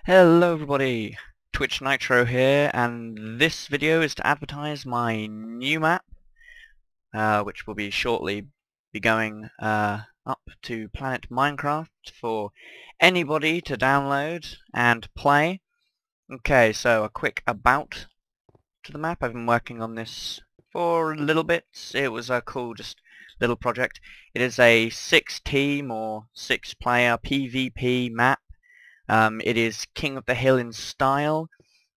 Hello everybody, Twitch Nitro here, and this video is to advertise my new map, which will be shortly be going up to Planet Minecraft for anybody to download and play. Okay, so a quick about to the map. I've been working on this for a little bit. It was a cool, just little project. It is a 6-team or 6-player PvP map. It is King of the Hill in style.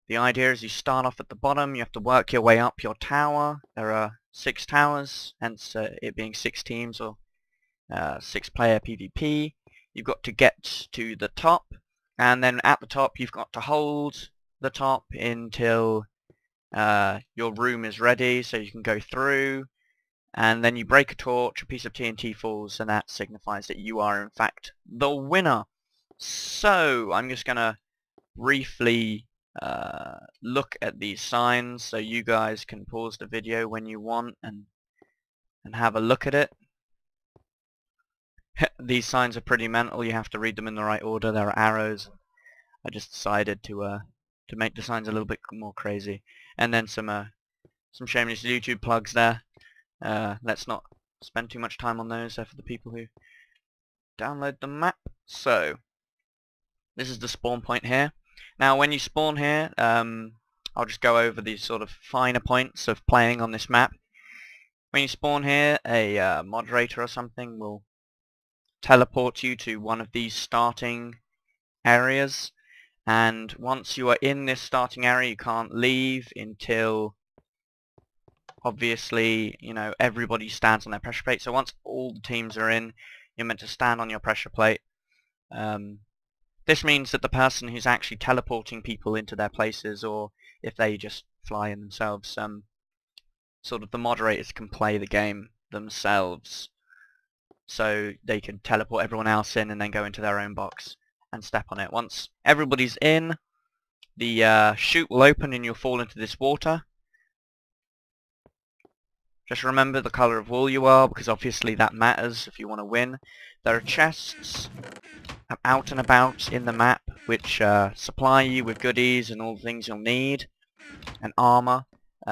The idea is you start off at the bottom, you have to work your way up your tower. There are 6 towers, hence it being 6 teams or 6-player PvP. You've got to get to the top, and then at the top you've got to hold the top until your room is ready so you can go through, and then you break a torch, a piece of TNT falls, and that signifies that you are in fact the winner. So I'm just gonna briefly look at these signs so you guys can pause the video when you want and have a look at it. These signs are pretty mental. You have to read them in the right order. There are arrows. I just decided to make the signs a little bit more crazy, and then some shameless YouTube plugs there. Let's not spend too much time on those. They're for the people who download the map. So this is the spawn point here. Now when you spawn here, I'll just go over these sort of finer points of playing on this map. When you spawn here, a moderator or something will teleport you to one of these starting areas, and once you are in this starting area you can't leave until, obviously, you know, everybody stands on their pressure plate. So once all the teams are in, you're meant to stand on your pressure plate. This means that the person who's actually teleporting people into their places, or if they just fly in themselves, sort of the moderators can play the game themselves. So they can teleport everyone else in and then go into their own box and step on it. Once everybody's in, the chute will open and you'll fall into this water. Just remember the colour of wool you are, because obviously that matters if you want to win. There are chests out and about in the map which supply you with goodies and all the things you'll need, and armor.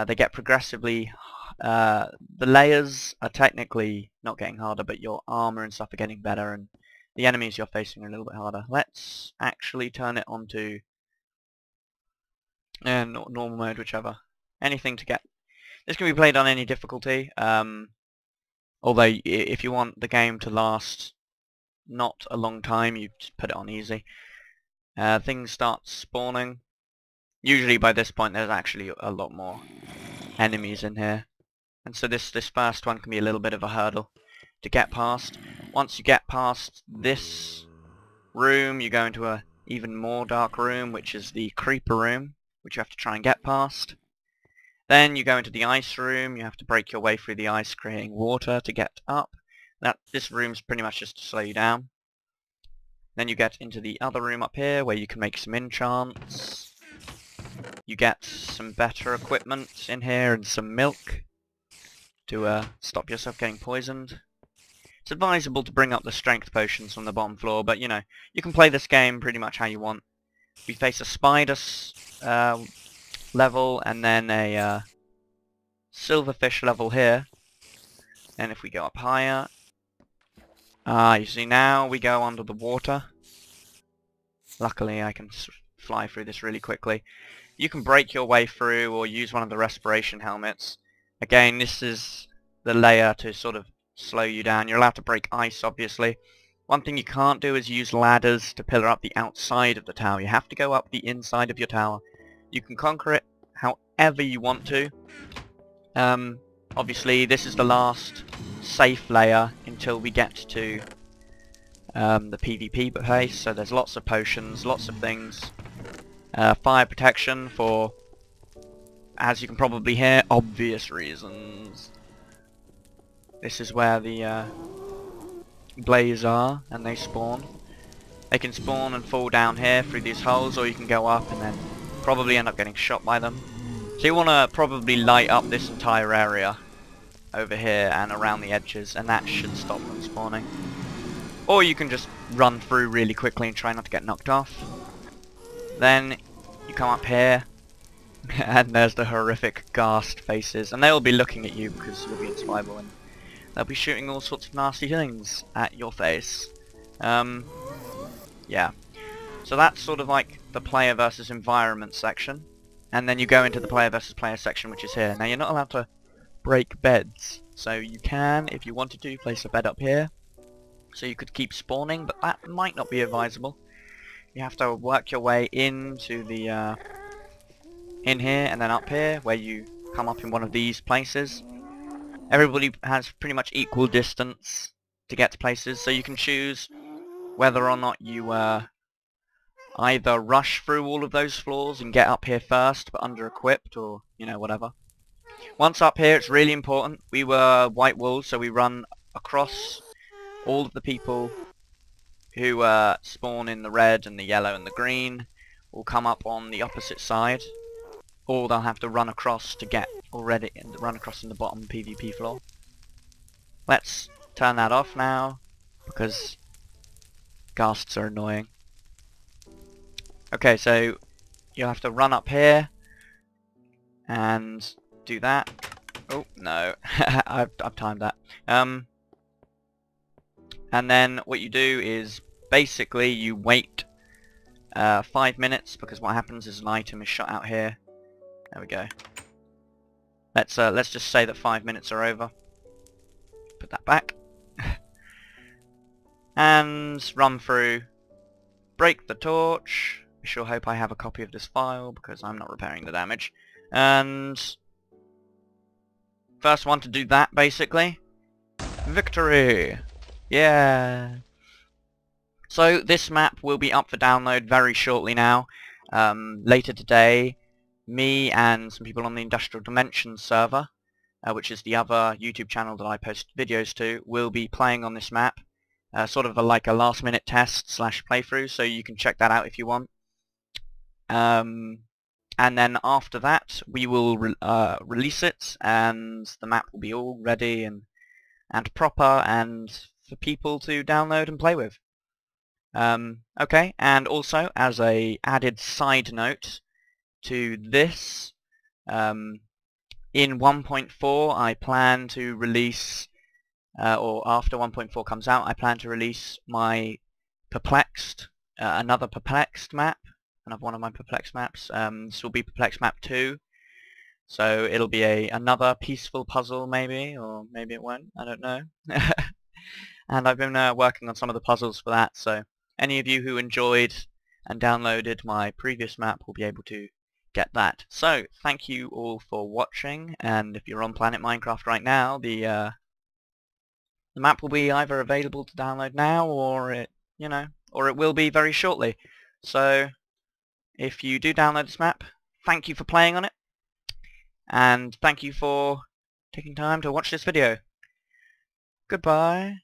They get progressively, the layers are technically not getting harder, but your armor and stuff are getting better, and the enemies you're facing are a little bit harder. Let's actually turn it onto normal mode, whichever. Anything to get. This can be played on any difficulty, although if you want the game to last not a long time, you just put it on easy. Things start spawning. Usually by this point there's actually a lot more enemies in here, and so this first one can be a little bit of a hurdle to get past. Once you get past this room, you go into a even more dark room, which is the creeper room, which you have to try and get past. Then you go into the ice room. You have to break your way through the ice, creating water to get up. This room's pretty much just to slow you down. Then you get into the other room up here where you can make some enchants. You get some better equipment in here and some milk to stop yourself getting poisoned. It's advisable to bring up the strength potions from the bottom floor, but you know, you can play this game pretty much how you want. We face a spider level and then a silverfish level here. And if we go up higher, you see now we go under the water. Luckily I can fly through this really quickly. You can break your way through or use one of the respiration helmets. Again, this is the layer to sort of slow you down. You're allowed to break ice, obviously. One thing you can't do is use ladders to pillar up the outside of the tower. You have to go up the inside of your tower. You can conquer it however you want to. Obviously this is the last safe layer until we get to the PvP phase, so there's lots of potions, lots of things. Fire protection for, as you can probably hear, obvious reasons. This is where the blaze are, and they spawn. They can spawn and fall down here through these holes, or you can go up and then probably end up getting shot by them. So you want to probably light up this entire area over here and around the edges, and that should stop them spawning. Or you can just run through really quickly and try not to get knocked off. Then you come up here, and there's the horrific ghast faces, and they'll be looking at you because you'll be in survival, and they'll be shooting all sorts of nasty things at your face. Yeah. So that's sort of like the player versus environment section, and then you go into the player versus player section, which is here. Now you're not allowed to break beds, so you can, if you wanted to, place a bed up here, so you could keep spawning, but that might not be advisable. You have to work your way into the in here and then up here, where you come up in one of these places. Everybody has pretty much equal distance to get to places, so you can choose whether or not you either rush through all of those floors and get up here first but under-equipped, or, you know, whatever. Once up here, it's really important. We were white wolves, so we run across all of the people who spawn in the red and the yellow and the green will come up on the opposite side, or they'll have to run across to get run across in the bottom PvP floor. Let's turn that off now, because ghasts are annoying. Okay, so you'll have to run up here and do that. Oh no, I've timed that. And then what you do is basically you wait 5 minutes, because what happens is an item is shot out here. There we go. Let's just say that 5 minutes are over. Put that back. And run through. Break the torch. I sure hope I have a copy of this file, because I'm not repairing the damage. And first one to do that, basically. Victory! Yeah! So this map will be up for download very shortly now. Later today, me and some people on the Industrial Dimensions server, which is the other YouTube channel that I post videos to, will be playing on this map. Sort of like a last minute test / playthrough, so you can check that out if you want. And then after that we will release it, and the map will be all ready and proper and for people to download and play with. Okay, and also as a added side note to this, in 1.4 I plan to release, or after 1.4 comes out, I plan to release my Perplexed, another Perplexed map. Another one of my Perplexed maps. This will be Perplexed map 2. So it'll be another peaceful puzzle, maybe, or maybe it won't. I don't know. And I've been working on some of the puzzles for that, so any of you who enjoyed and downloaded my previous map will be able to get that. So thank you all for watching, and if you're on Planet Minecraft right now, the map will be either available to download now, or it will be very shortly. So if you do download this map, thank you for playing on it, and thank you for taking time to watch this video. Goodbye.